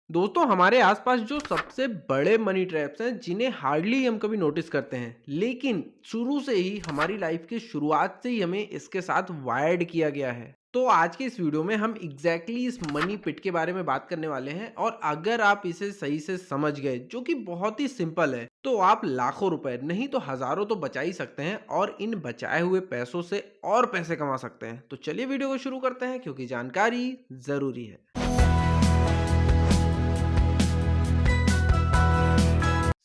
दोस्तों हमारे आसपास जो सबसे बड़े मनी ट्रैप्स हैं जिन्हें हार्डली हम कभी नोटिस करते हैं, लेकिन शुरू से ही हमारी लाइफ की शुरुआत से ही हमें इसके साथ वायर्ड किया गया है। तो आज के इस वीडियो में हम इस मनी पिट के बारे में बात करने वाले हैं, और अगर आप इसे सही से समझ गए, जो कि बहुत ही सिंपल है, तो आप लाखों रुपए नहीं तो हजारों तो बचा ही सकते हैं, और इन बचाए हुए पैसों से और पैसे कमा सकते हैं। तो चलिए वीडियो को शुरू करते हैं, क्योंकि जानकारी जरूरी है।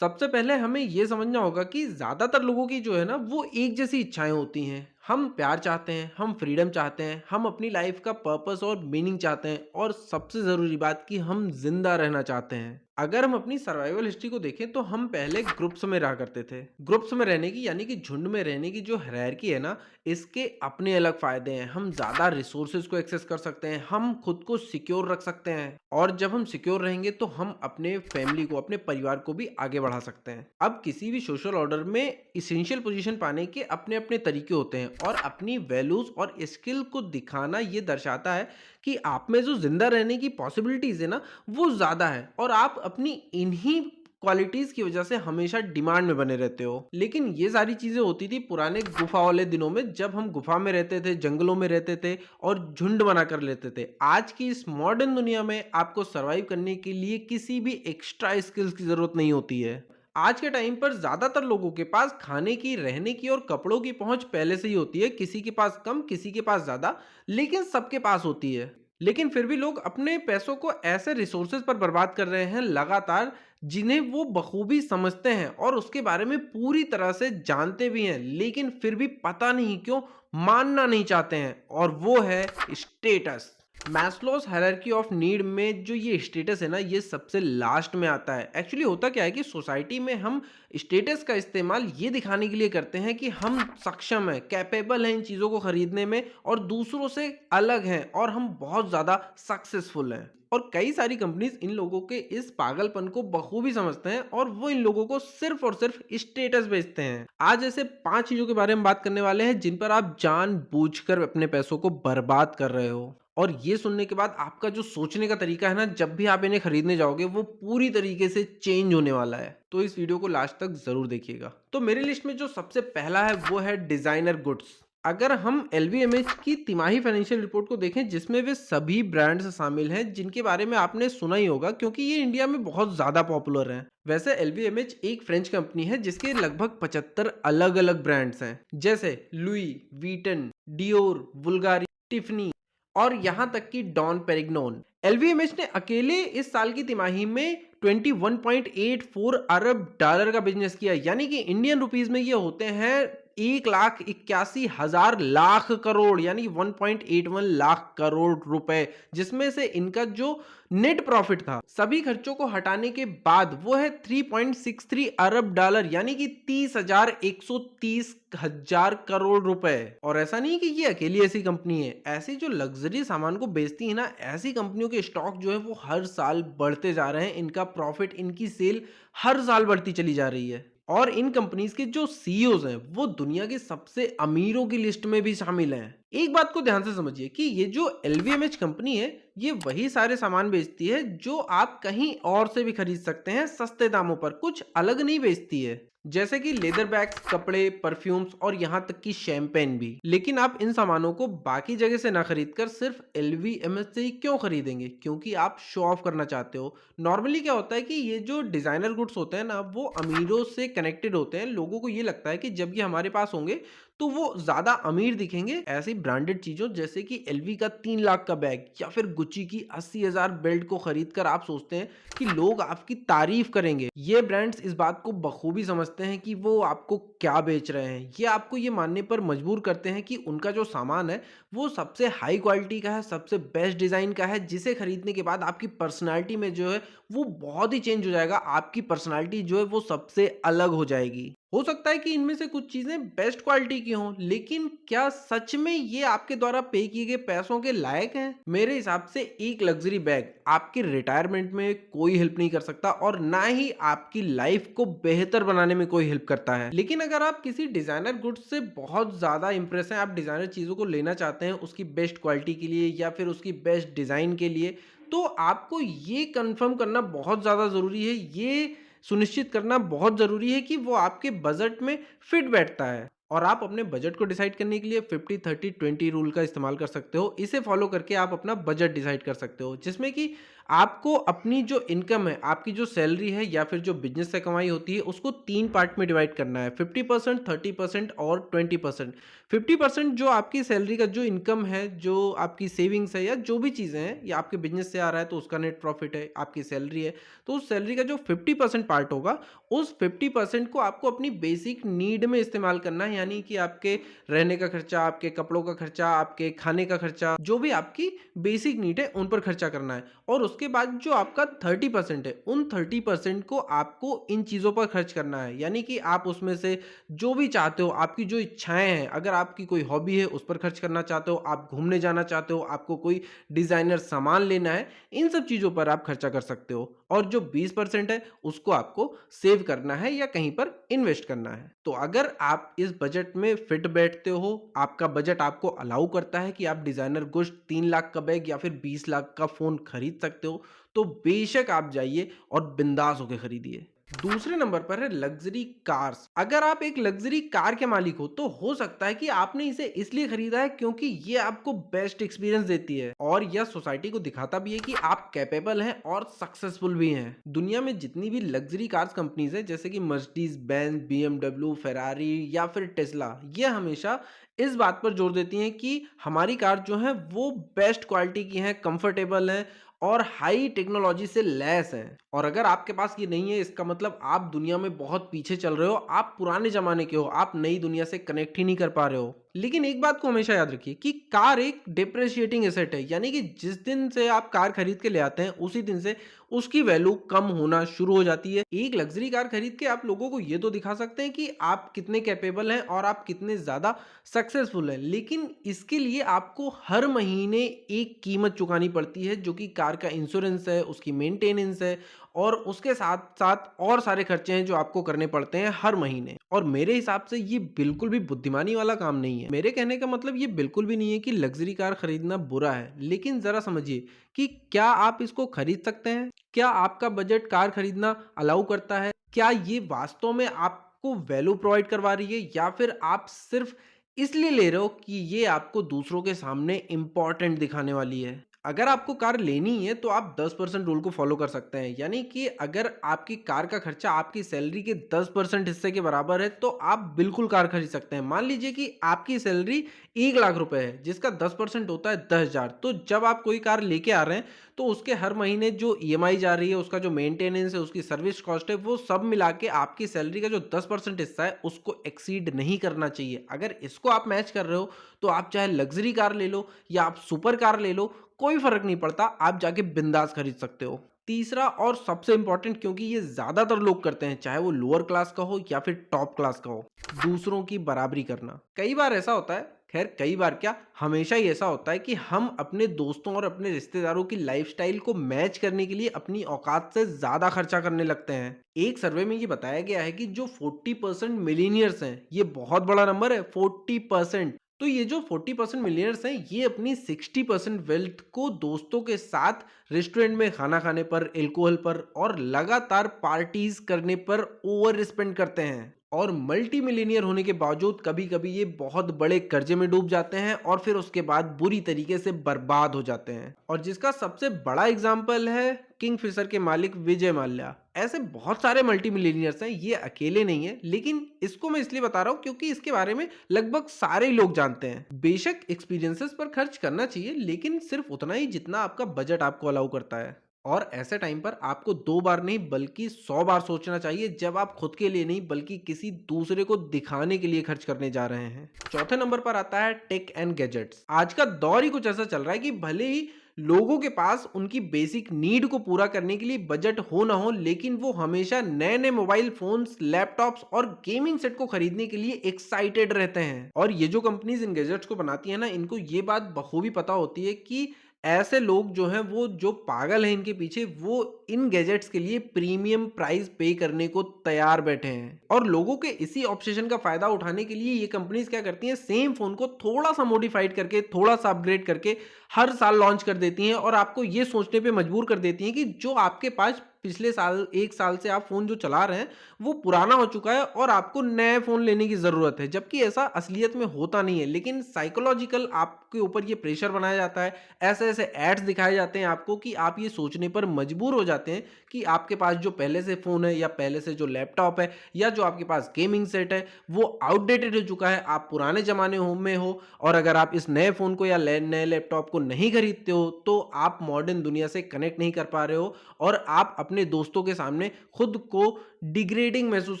सबसे पहले हमें ये समझना होगा कि ज़्यादातर लोगों की जो है ना, वो एक जैसी इच्छाएं होती हैं। हम प्यार चाहते हैं, हम फ्रीडम चाहते हैं, हम अपनी लाइफ का पर्पस और मीनिंग चाहते हैं, और सबसे ज़रूरी बात कि हम जिंदा रहना चाहते हैं। अगर हम अपनी सर्वाइवल हिस्ट्री को देखें तो हम पहले ग्रुप्स में रहा करते थे। ग्रुप्स में रहने की यानी कि झुंड में रहने की जो हायरार्की है ना, इसके अपने अलग फायदे हैं। हम ज़्यादा रिसोर्सेज को एक्सेस कर सकते हैं, हम खुद को सिक्योर रख सकते हैं, और जब हम सिक्योर रहेंगे तो हम अपने फैमिली को, अपने परिवार को भी आगे बढ़ा सकते हैं। अब किसी भी सोशल ऑर्डर में इसेंशियल पोजीशन पाने के अपने अपने तरीके होते हैं, और अपनी वैल्यूज और स्किल को दिखाना ये दर्शाता है कि आप में जो जिंदा रहने की पॉसिबिलिटीज है ना, वो ज्यादा है, और आप अपनी इन्हीं क्वालिटीज की वजह से हमेशा डिमांड में बने रहते हो। लेकिन ये सारी चीजें होती थी पुराने गुफा वाले दिनों में, जब हम गुफा में रहते थे, जंगलों में रहते थे, और झुंड बना कर लेते थे। आज की इस मॉडर्न दुनिया में आपको सरवाइव करने के लिए किसी भी एक्स्ट्रा स्किल्स की जरूरत नहीं होती है। आज के टाइम पर ज्यादातर लोगों के पास खाने की, रहने की और कपड़ों की पहुंच पहले से ही होती है। किसी के पास कम, किसी के पास ज्यादा, लेकिन सबके पास होती है। लेकिन फिर भी लोग अपने पैसों को ऐसे रिसोर्सेज पर बर्बाद कर रहे हैं लगातार, जिन्हें वो बखूबी समझते हैं और उसके बारे में पूरी तरह से जानते भी हैं, लेकिन फिर भी पता नहीं क्यों मानना नहीं चाहते हैं, और वो है status. Maslow's hierarchy of need में जो ये स्टेटस है ना, ये सबसे लास्ट में आता है। एक्चुअली होता क्या है कि सोसाइटी में हम स्टेटस का इस्तेमाल ये दिखाने के लिए करते हैं कि हम सक्षम हैं, कैपेबल हैं इन चीज़ों को खरीदने में, और दूसरों से अलग हैं, और हम बहुत ज़्यादा सक्सेसफुल हैं। और कई सारी कंपनीज इन लोगों के इस पागलपन को बखूबी समझते हैं, और वो इन लोगों को सिर्फ और सिर्फ स्टेटस बेचते हैं। आज ऐसे 5 चीजों के बारे में बात करने वाले हैं जिन पर आप जानबूझकर अपने पैसों को बर्बाद कर रहे हो। और ये सुनने के बाद आपका जो सोचने का तरीका है ना, जब भी आप इन्हें खरीदने जाओगे, वो पूरी तरीके से चेंज होने वाला है। तो इस वीडियो को लास्ट तक जरूर देखिएगा। तो मेरी लिस्ट में जो सबसे पहला है वो है डिजाइनर गुड्स। अगर हम एलवीएमएच की तिमाही फाइनेंशियल रिपोर्ट को देखें, जिसमें वे सभी ब्रांड्स शामिल हैं जिनके बारे में आपने सुना ही होगा, क्योंकि ये इंडिया में बहुत ज्यादा पॉपुलर हैं। वैसे एलवीएमएच एक फ्रेंच कंपनी है जिसके लगभग 75 अलग अलग ब्रांड्स हैं, जैसे लुई वीटन, डियोर, बुल्गारी, टिफनी, और यहां तक कि डॉन पेरिग्नोन। एलवीएमएच ने अकेले इस साल की तिमाही में 21.84 अरब डॉलर का बिजनेस किया, यानी कि इंडियन रुपीस में ये होते हैं 1,81,000 लाख करोड़, यानी 1.81 लाख करोड़ रुपए, जिसमें से इनका जो नेट प्रॉफिट था सभी खर्चों को हटाने के बाद वो है 3.63 अरब डॉलर, यानी कि 30,130,000 करोड़ रुपए। और ऐसा नहीं कि ये अकेली ऐसी कंपनी है, ऐसी जो लग्जरी सामान को बेचती है ना, ऐसी कंपनियों के स्टॉक जो है वो हर साल बढ़ते जा रहे हैं। इनका प्रॉफिट, इनकी सेल हर साल बढ़ती चली जा रही है, और इन कंपनीज के जो सीईओज हैं वो दुनिया के सबसे अमीरों की लिस्ट में भी शामिल हैं। एक बात को ध्यान से समझिए कि ये जो एलवीएमएच कंपनी है, ये वही सारे सामान बेचती है जो आप कहीं और से भी खरीद सकते हैं सस्ते दामों पर, कुछ अलग नहीं बेचती है। जैसे कि लेदर बैग्स, कपड़े, परफ्यूम्स, और यहाँ तक कि शैंपेन भी। लेकिन आप इन सामानों को बाकी जगह से ना खरीदकर सिर्फ एलवीएमएच से ही क्यों खरीदेंगे? क्योंकि आप शो ऑफ करना चाहते हो। नॉर्मली क्या होता है कि ये जो डिजाइनर गुड्स होते हैं ना, वो अमीरों से कनेक्टेड होते हैं। लोगों को ये लगता है कि जब ये हमारे पास होंगे तो वो ज्यादा अमीर दिखेंगे। ऐसी ब्रांडेड चीजों जैसे कि एलवी का 3 लाख का बैग, या फिर गुच्ची की 80,000 बेल्ट को खरीदकर आप सोचते हैं कि लोग आपकी तारीफ करेंगे। ये ब्रांड्स इस बात को बखूबी समझते हैं कि वो आपको क्या बेच रहे हैं। ये आपको ये मानने पर मजबूर करते हैं कि उनका जो सामान है वो सबसे हाई क्वालिटी का है, सबसे बेस्ट डिजाइन का है, जिसे खरीदने के बाद आपकी पर्सनालिटी में जो है वो बहुत ही चेंज हो जाएगा। आपकी पर्सनालिटी जो है वो सबसे अलग हो जाएगी। हो सकता है कि इनमें से कुछ चीजें बेस्ट क्वालिटी की हों, लेकिन क्या सच में ये आपके द्वारा पे किए गए पैसों के लायक हैं? मेरे हिसाब से एक लग्जरी बैग आपकी रिटायरमेंट में कोई हेल्प नहीं कर सकता, और ना ही आपकी लाइफ को बेहतर बनाने में कोई हेल्प करता है। लेकिन अगर आप किसी डिजाइनर गुड्स से बहुत ज्यादा इंप्रेस हैं, आप डिजाइनर चीजों को लेना चाहते हैं उसकी बेस्ट क्वालिटी के लिए या फिर उसकी बेस्ट डिजाइन के लिए, तो आपको ये कन्फर्म करना बहुत ज़्यादा ज़रूरी है, ये सुनिश्चित करना बहुत ज़रूरी है कि वो आपके बजट में फिट बैठता है। और आप अपने बजट को डिसाइड करने के लिए 50-30-20 रूल का इस्तेमाल कर सकते हो। इसे फॉलो करके आप अपना बजट डिसाइड कर सकते हो, जिसमें कि आपको अपनी जो इनकम है, आपकी जो सैलरी है या फिर जो बिजनेस से कमाई होती है, उसको 3 पार्ट में डिवाइड करना है, 50%, 30% और 20%। 50% जो आपकी सैलरी का जो इनकम है, जो आपकी सेविंग्स है या जो भी चीज़ें हैं, या आपके बिजनेस से आ रहा है तो उसका नेट प्रॉफिट है, आपकी सैलरी है, तो उस सैलरी का जो 50% पार्ट होगा, उस 50% को आपको अपनी बेसिक नीड में इस्तेमाल करना है, यानी कि आपके रहने का खर्चा, आपके कपड़ों का खर्चा, आपके खाने का खर्चा, जो भी आपकी बेसिक नीड है, उन पर खर्चा करना है। और उसके बाद जो आपका 30% है, उन 30% को आपको इन चीज़ों पर खर्च करना है, यानी कि आप उसमें से जो भी चाहते हो, आपकी जो इच्छाएँ हैं, अगर आपकी कोई हॉबी है, उस पर खर्च करना चाहते हो, आप घूमने जाना चाहते हो, आपको कोई डिज़ाइनर सामान लेना है, इन सब चीज़ों पर आप खर्चा कर सकते हो। और जो 20% है, उसको आपको सेव करना है या कहीं पर इन्वेस्ट करना है। तो अगर आप इस बजट में फिट बैठते हो, आपका बजट आपको अलाउ करता है कि आप डिज़ाइनर गुड्स 3 लाख का बैग या फिर 20 लाख का फ़ोन खरीद सकते हो, तो बेशक आप जाइए और बिंदास होके खरीदिए। दूसरे नंबर पर है लग्ज़री कार्स। अगर आप एक लग्ज़री कार के मालिक हो, तो हो सकता है कि आपने इसे इसलिए खरीदा है क्योंकि ये आपको बेस्ट एक्सपीरियंस देती है और यह सोसाइटी को दिखाता भी है कि आप कैपेबल हैं और सक्सेसफुल भी हैं। दुनिया में जितनी भी लग्ज़री कार्स कंपनीज़ हैं, जैसे कि मर्सिडीज़ बेंज, बीएमडब्ल्यू, फेरारी या फिर टेस्ला, ये हमेशा इस बात पर जोर देती हैं कि हमारी कार जो है वो बेस्ट क्वालिटी की हैं, कंफर्टेबल हैं और हाई टेक्नोलॉजी से लैस हैं। और अगर आपके पास ये नहीं है, इसका मतलब आप दुनिया में बहुत पीछे चल रहे हो, आप पुराने ज़माने के हो, आप नई दुनिया से कनेक्ट ही नहीं कर पा रहे हो। लेकिन एक बात को हमेशा याद रखिए कि कार एक डिप्रिशिएटिंग एसेट है, यानी कि जिस दिन से आप कार खरीद के ले आते हैं, उसी दिन से उसकी वैल्यू कम होना शुरू हो जाती है। एक लग्ज़री कार खरीद के आप लोगों को ये तो दिखा सकते हैं कि आप कितने कैपेबल हैं और आप कितने ज़्यादा सक्सेसफुल हैं, लेकिन इसके लिए आपको हर महीने एक कीमत चुकानी पड़ती है, जो कि कार का इंश्योरेंस है, उसकी मेंटेनेंस है और उसके साथ-साथ और सारे खर्चे हैं जो आपको करने पड़ते हैं हर महीने। और मेरे हिसाब से ये बिल्कुल भी बुद्धिमानी वाला काम नहीं है। मेरे कहने का मतलब ये बिल्कुल भी नहीं है कि लग्ज़री कार खरीदना बुरा है, लेकिन ज़रा समझिए कि क्या आप इसको खरीद सकते हैं? क्या आपका बजट कार खरीदना अलाउ करता है? क्या ये वास्तव में आपको वैल्यू प्रोवाइड करवा रही है या फिर आप सिर्फ़ इसलिए ले रहे हो कि ये आपको दूसरों के सामने इम्पोर्टेंट दिखाने वाली है? अगर आपको कार लेनी है तो आप 10% रूल को फॉलो कर सकते हैं, यानी कि अगर आपकी कार का खर्चा आपकी सैलरी के 10% हिस्से के बराबर है तो आप बिल्कुल कार खरीद सकते हैं। मान लीजिए कि आपकी सैलरी 1 लाख रुपए है, जिसका 10% होता है 10,000। तो जब आप कोई कार लेके आ रहे हैं तो उसके हर महीने जो ईएमआई जा रही है, उसका जो मेंटेनेंस है, उसकी सर्विस कॉस्ट है, वो सब मिला के आपकी सैलरी का जो 10% हिस्सा है उसको एक्सीड नहीं करना चाहिए। अगर इसको आप मैच कर रहे हो तो आप चाहे लग्जरी कार ले लो या आप सुपर कार ले लो, कोई फ़र्क नहीं पड़ता, आप जाके बिंदास खरीद सकते हो। तीसरा और सबसे इम्पोर्टेंट, क्योंकि ये ज़्यादातर लोग करते हैं, चाहे वो लोअर क्लास का हो या फिर टॉप क्लास का हो, दूसरों की बराबरी करना। कई बार ऐसा होता है, खैर कई बार क्या, हमेशा ही ऐसा होता है कि हम अपने दोस्तों और अपने रिश्तेदारों की लाइफ़स्टाइल को मैच करने के लिए अपनी औकात से ज़्यादा खर्चा करने लगते हैं। एक सर्वे में ये बताया गया है कि जो 40% मिलीनियर्स हैं, ये बहुत बड़ा नंबर है, 40%। तो ये जो 40% मिलियनर्स हैं, ये अपनी 60% वेल्थ को दोस्तों के साथ रेस्टोरेंट में खाना खाने पर, एल्कोहल पर और लगातार पार्टीज करने पर ओवर स्पेंड करते हैं। और मल्टी मिलियनियर होने के बावजूद कभी कभी ये बहुत बड़े कर्जे में डूब जाते हैं और फिर उसके बाद बुरी तरीके से बर्बाद हो जाते हैं। और जिसका सबसे बड़ा एग्जाम्पल है किंगफिशर के मालिक विजय माल्या। ऐसे बहुत सारे मल्टी मिलियनियर्स हैं, ये अकेले नहीं है, लेकिन इसको मैं इसलिए बता रहा हूँ क्योंकि इसके बारे में लगभग सारे ही लोग जानते हैं। बेशक एक्सपीरियंसेस पर खर्च करना चाहिए, लेकिन सिर्फ उतना ही जितना आपका बजट आपको अलाउ करता है। और ऐसे टाइम पर आपको 2 बार नहीं बल्कि 100 बार सोचना चाहिए, जब आप खुद के लिए नहीं बल्कि किसी दूसरे को दिखाने के लिए खर्च करने जा रहे हैं। चौथे नंबर पर आता है टेक एंड गैजेट्स। आज का दौर ही कुछ ऐसा चल रहा है कि भले ही लोगों के पास उनकी बेसिक नीड को पूरा करने के लिए बजट हो ना हो, लेकिन वो हमेशा नए नए मोबाइल फोन्स, लैपटॉप्स और गेमिंग सेट को खरीदने के लिए एक्साइटेड रहते हैं। और ये जो कंपनीज इन गैजेट्स को बनाती है ना, इनको ये बात बखूबी पता होती है कि ऐसे लोग जो हैं वो जो पागल हैं इनके पीछे, वो इन गैजेट्स के लिए प्रीमियम प्राइस पे करने को तैयार बैठे हैं। और लोगों के इसी ऑब्सेशन का फ़ायदा उठाने के लिए ये कंपनीज़ क्या करती हैं, सेम फ़ोन को थोड़ा-सा मॉडिफ़ाइड करके, थोड़ा-सा अपग्रेड करके हर साल लॉन्च कर देती हैं और आपको ये सोचने पे मजबूर कर देती हैं कि जो आपके पास पिछले साल 1 साल से आप फ़ोन जो चला रहे हैं, वो पुराना हो चुका है और आपको नए फ़ोन लेने की ज़रूरत है। जबकि ऐसा असलियत में होता नहीं है, लेकिन साइकोलॉजिकल आपके ऊपर ये प्रेशर बनाया जाता है, ऐसे-ऐसे एड्स दिखाए जाते हैं आपको कि आप ये सोचने पर मजबूर हो जाते हैं कि आपके पास जो पहले से फ़ोन है या पहले से जो लैपटॉप है या जो आपके पास गेमिंग सेट है, वो आउटडेटेड हो चुका है, आप पुराने ज़माने में हो। और अगर आप इस नए फ़ोन को या नए लैपटॉप को नहीं खरीदते हो, तो आप मॉडर्न दुनिया से कनेक्ट नहीं कर पा रहे हो और आप अपने दोस्तों के सामने खुद को डिग्रेडिंग महसूस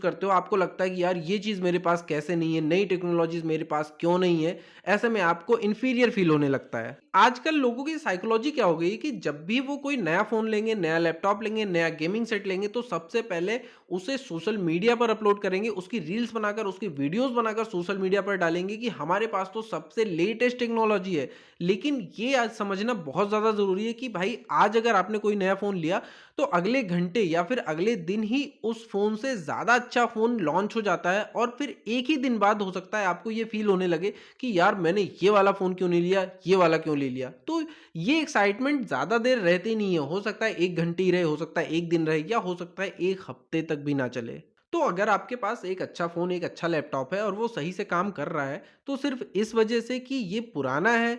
करते हो। आपको लगता है कि यार ये चीज़ मेरे पास कैसे नहीं है, नई टेक्नोलॉजीज़ मेरे पास क्यों नहीं है? ऐसे में आपको इन्फीरियर फ़ील होने लगता है। आजकल लोगों की साइकोलॉजी क्या हो गई है कि जब भी वो कोई नया फ़ोन लेंगे, नया लैपटॉप लेंगे, नया गेमिंग सेट लेंगे, तो सबसे पहले उसे सोशल मीडिया पर अपलोड करेंगे, उसकी रील्स बनाकर, उसकी वीडियोज़ बनाकर सोशल मीडिया पर डालेंगे कि हमारे पास तो सबसे लेटेस्ट टेक्नोलॉजी है। लेकिन ये आज समझना बहुत ज़्यादा ज़रूरी है कि भाई आज अगर आपने कोई नया फ़ोन लिया, तो अगले घंटे या फिर अगले दिन ही उस फ़ोन से ज़्यादा अच्छा फ़ोन लॉन्च हो जाता है और फिर एक ही दिन बाद हो सकता है आपको ये फ़ील होने लगे कि यार मैंने ये वाला फ़ोन क्यों नहीं लिया, ये वाला क्यों ले लिया। तो ये एक्साइटमेंट ज़्यादा देर रहती नहीं है, हो सकता है 1 घंटे ही रहे, हो सकता है 1 दिन रहे या हो सकता है 1 हफ्ते तक भी ना चले। तो अगर आपके पास एक अच्छा फ़ोन, एक अच्छा लैपटॉप है और वो सही से काम कर रहा है, तो सिर्फ़ इस वजह से कि ये पुराना है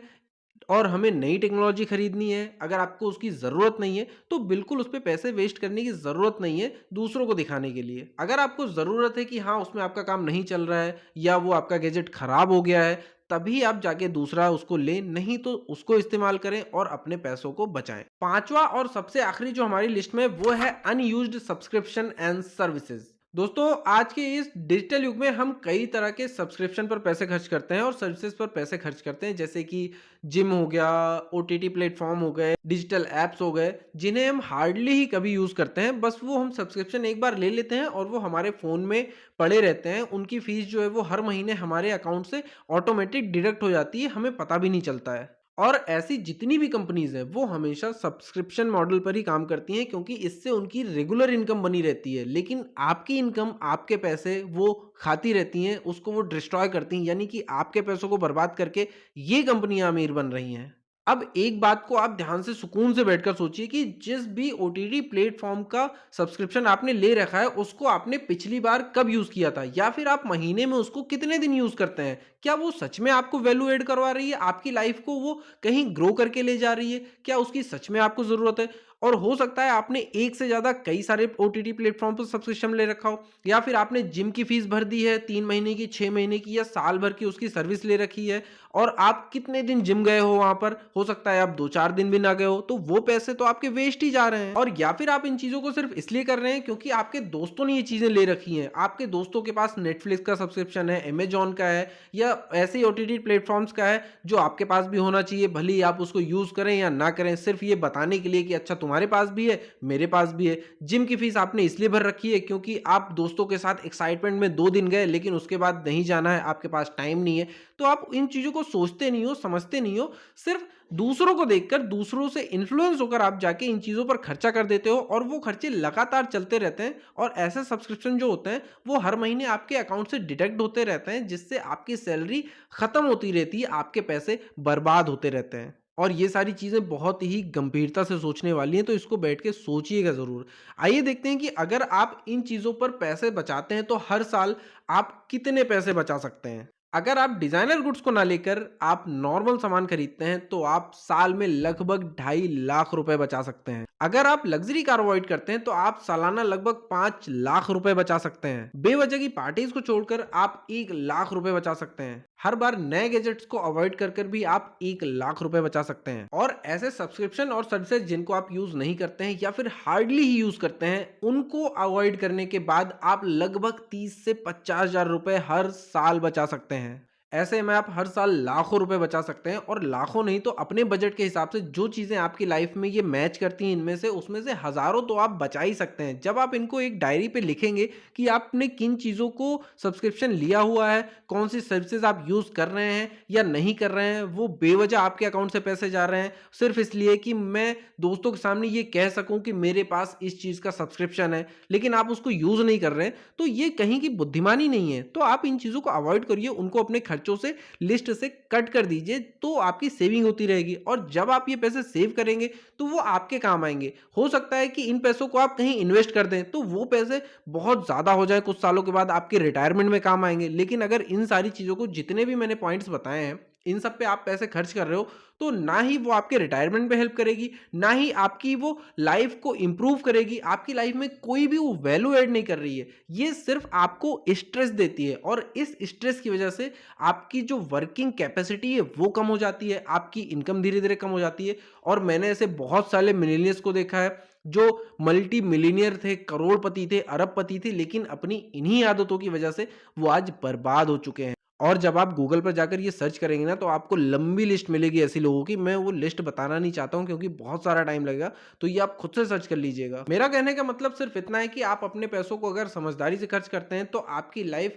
और हमें नई टेक्नोलॉजी खरीदनी है, अगर आपको उसकी ज़रूरत नहीं है, तो बिल्कुल उस पे पैसे वेस्ट करने की ज़रूरत नहीं है, दूसरों को दिखाने के लिए। अगर आपको ज़रूरत है कि हाँ, उसमें आपका काम नहीं चल रहा है या वो आपका गैजेट खराब हो गया है, तभी आप जाके दूसरा उसको लें, नहीं तो उसको इस्तेमाल करें और अपने पैसों को बचाएँ। 5वाँ और सबसे आखिरी जो हमारी लिस्ट में है, वो है अनयूज्ड सब्सक्रिप्शन एंड सर्विसेज़। दोस्तों, आज के इस डिजिटल युग में हम कई तरह के सब्सक्रिप्शन पर पैसे खर्च करते हैं और सर्विसेज पर पैसे खर्च करते हैं, जैसे कि जिम हो गया, ओटीटी प्लेटफॉर्म हो गए, डिजिटल एप्स हो गए, जिन्हें हम हार्डली ही कभी यूज़ करते हैं। बस वो हम सब्सक्रिप्शन एक बार ले लेते हैं और वो हमारे फ़ोन में पड़े रहते हैं। उनकी फ़ीस जो है वो हर महीने हमारे अकाउंट से ऑटोमेटिक डिडक्ट हो जाती है, हमें पता भी नहीं चलता है। और ऐसी जितनी भी कंपनीज़ हैं, वो हमेशा सब्सक्रिप्शन मॉडल पर ही काम करती हैं क्योंकि इससे उनकी रेगुलर इनकम बनी रहती है। लेकिन आपकी इनकम, आपके पैसे वो खाती रहती हैं, उसको वो डिस्ट्रॉय करती हैं, यानी कि आपके पैसों को बर्बाद करके ये कंपनियाँ अमीर बन रही हैं। अब एक बात को आप ध्यान से सुकून से बैठकर सोचिए कि जिस भी ओटीटी प्लेटफ़ॉर्म का सब्सक्रिप्शन आपने ले रखा है, उसको आपने पिछली बार कब यूज़ किया था? या फिर आप महीने में उसको कितने दिन यूज़ करते हैं? क्या वो सच में आपको वैल्यू ऐड करवा रही है? आपकी लाइफ़ को वो कहीं ग्रो करके ले जा रही है? क्या उसकी सच में आपको ज़रूरत है? और हो सकता है आपने एक से ज़्यादा कई सारे ओटीटी प्लेटफ़ॉर्म पर सब्सक्रिप्शन ले रखा हो, या फिर आपने जिम की फ़ीस भर दी है 3 महीने की, 6 महीने की या साल भर की उसकी सर्विस ले रखी है और आप कितने दिन जिम गए हो वहाँ पर, हो सकता है आप 2-4 दिन भी ना गए हो, तो वो पैसे तो आपके वेस्ट ही जा रहे हैं। और या फिर आप इन चीज़ों को सिर्फ़ इसलिए कर रहे हैं क्योंकि आपके दोस्तों ने ये चीज़ें ले रखी हैं। आपके दोस्तों के पास नेटफ्लिक्स का सब्सक्रिप्शन है, अमेज़न का है या ऐसे ही ओटीटी प्लेटफ़ॉर्म्स का है, जो आपके पास भी होना चाहिए, भले ही आप उसको यूज़ करें या ना करें, सिर्फ़ ये बताने के लिए कि अच्छा तुम्हारे पास भी है, मेरे पास भी है। जिम की फ़ीस आपने इसलिए भर रखी है क्योंकि आप दोस्तों के साथ एक्साइटमेंट में 2 दिन गए, लेकिन उसके बाद नहीं जाना है, आपके पास टाइम नहीं है। तो आप इन चीज़ों को सोचते नहीं हो, समझते नहीं हो, सिर्फ़ दूसरों को देखकर, दूसरों से इन्फ्लुएंस होकर आप जाके इन चीज़ों पर खर्चा कर देते हो और वो खर्चे लगातार चलते रहते हैं और ऐसे सब्सक्रिप्शन जो होते हैं, वो हर महीने आपके अकाउंट से डिडक्ट होते रहते हैं, जिससे आपकी सैलरी खत्म होती रहती है, आपके पैसे बर्बाद होते रहते हैं। और ये सारी चीज़ें बहुत ही गंभीरता से सोचने वाली हैं, तो इसको बैठ के सोचिएगा ज़रूर। आइए देखते हैं कि अगर आप इन चीज़ों पर पैसे बचाते हैं, तो हर साल आप कितने पैसे बचा सकते हैं। अगर आप डिज़ाइनर गुड्स को ना लेकर आप नॉर्मल सामान खरीदते हैं, तो आप साल में लगभग 2.5 लाख रुपए बचा सकते हैं। अगर आप लग्ज़री कार अवॉइड करते हैं, तो आप सालाना लगभग 5 लाख रुपए बचा सकते हैं। बेवजह की पार्टीज़ को छोड़कर आप 1 लाख रुपए बचा सकते हैं। हर बार नए गैजेट्स को अवॉइड कर भी आप 1 लाख रुपए बचा सकते हैं। और ऐसे सब्सक्रिप्शन और सर्विसेज जिनको आप यूज़ नहीं करते हैं या फिर हार्डली ही यूज़ करते हैं, उनको अवॉइड करने के बाद आप लगभग 30 से 50 हज़ार रुपए हर साल बचा सकते हैं। ऐसे में आप हर साल लाखों रुपए बचा सकते हैं और लाखों नहीं तो अपने बजट के हिसाब से जो चीज़ें आपकी लाइफ में ये मैच करती हैं इनमें से उसमें से हज़ारों तो आप बचा ही सकते हैं। जब आप इनको एक डायरी पे लिखेंगे कि आपने किन चीज़ों को सब्सक्रिप्शन लिया हुआ है, कौन-सी सर्विसेज़ आप यूज़ कर रहे हैं या नहीं कर रहे हैं, वो बेवज़ह आपके अकाउंट से पैसे जा रहे हैं, सिर्फ़ इसलिए कि मैं दोस्तों के सामने ये कह सकूँ कि मेरे पास इस चीज़ का सब्सक्रिप्शन है, लेकिन आप उसको यूज़ नहीं कर रहे हैं, तो ये कहीं की बुद्धिमानी नहीं है। तो आप इन चीज़ों को अवॉइड करिए, उनको अपने खर्चों से लिस्ट से कट कर दीजिए, तो आपकी सेविंग होती रहेगी और जब आप ये पैसे सेव करेंगे, तो वो आपके काम आएँगे। हो सकता है कि इन पैसों को आप कहीं इन्वेस्ट कर दें, तो वो पैसे बहुत ज़्यादा हो जाएँ, कुछ सालों के बाद आपके रिटायरमेंट में काम आएँगे। लेकिन अगर इन सारी चीज़ों को जितने भी मैंने पॉइंट्स बताए हैं, इन सब पे आप पैसे खर्च कर रहे हो, तो ना ही वो आपके रिटायरमेंट में हेल्प करेगी, ना ही आपकी वो लाइफ़ को इम्प्रूव करेगी, आपकी लाइफ़ में कोई भी वो वैल्यू ऐड नहीं कर रही है। ये सिर्फ़ आपको स्ट्रेस देती है और इस स्ट्रेस की वजह से आपकी जो वर्किंग कैपेसिटी है वो कम हो जाती है, आपकी इनकम धीरे-धीरे कम हो जाती है और मैंने ऐसे बहुत सारे मिलेनियल्स को देखा है, जो मल्टी मिलियनियर थे, करोड़पति थे, अरबपति थे, लेकिन अपनी इन्हीं आदतों की वजह से वो आज बर्बाद हो चुके हैं। और जब आप गूगल पर जाकर ये सर्च करेंगे ना, तो आपको लंबी लिस्ट मिलेगी ऐसी लोगों की, मैं वो लिस्ट बताना नहीं चाहता हूँ क्योंकि बहुत सारा टाइम लगेगा, तो ये आप खुद से सर्च कर लीजिएगा। मेरा कहने का मतलब सिर्फ़ इतना है कि आप अपने पैसों को अगर समझदारी से खर्च करते हैं, तो आपकी लाइफ़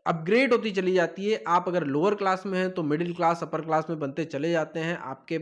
अपग्रेड होती चली जाती है। आप अगर लोअर क्लास में हैं तो मिडिल क्लास, अपर क्लास में बनते चले जाते हैं। आपके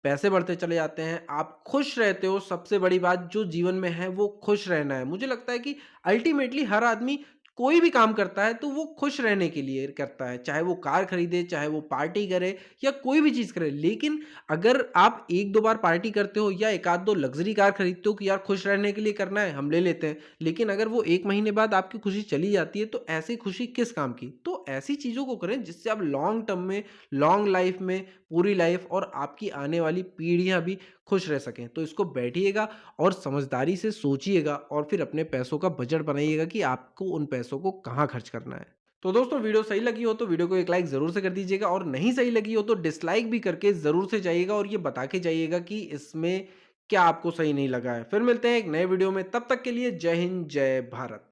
पैसे बढ़ते चले जाते हैं। आप खुश रहते हो, सबसे बड़ी बात जो जीवन में है वो खुश रहना है। मुझे लगता है कि अल्टीमेटली हर आदमी कोई भी काम करता है तो वो खुश रहने के लिए करता है। चाहे वो कार खरीदे, चाहे वो पार्टी करे या कोई भी चीज़ करे। लेकिन अगर आप 1-2 बार पार्टी करते हो या 1 आध 2 लग्ज़री कार खरीदते हो कि यार खुश रहने के लिए करना है, हम ले लेते हैं। लेकिन अगर वो 1 महीने बाद आपकी खुशी चली जाती है तो ऐसी खुशी किस काम की? तो ऐसी चीज़ों को करें जिससे आप लॉन्ग टर्म में, लॉन्ग लाइफ में, पूरी लाइफ और आपकी आने वाली पीढ़ियाँ भी खुश रह सकें। तो इसको बैठिएगा और समझदारी से सोचिएगा और फिर अपने पैसों का बजट बनाइएगा कि आपको उन पैसों को कहाँ खर्च करना है। तो दोस्तों वीडियो सही लगी हो तो वीडियो को एक लाइक ज़रूर से कर दीजिएगा और नहीं सही लगी हो तो डिसलाइक भी करके ज़रूर से जाइएगा और ये बता के जाइएगा कि इसमें क्या आपको सही नहीं लगा है। फिर मिलते हैं एक नए वीडियो में, तब तक के लिए जय हिंद, जय भारत।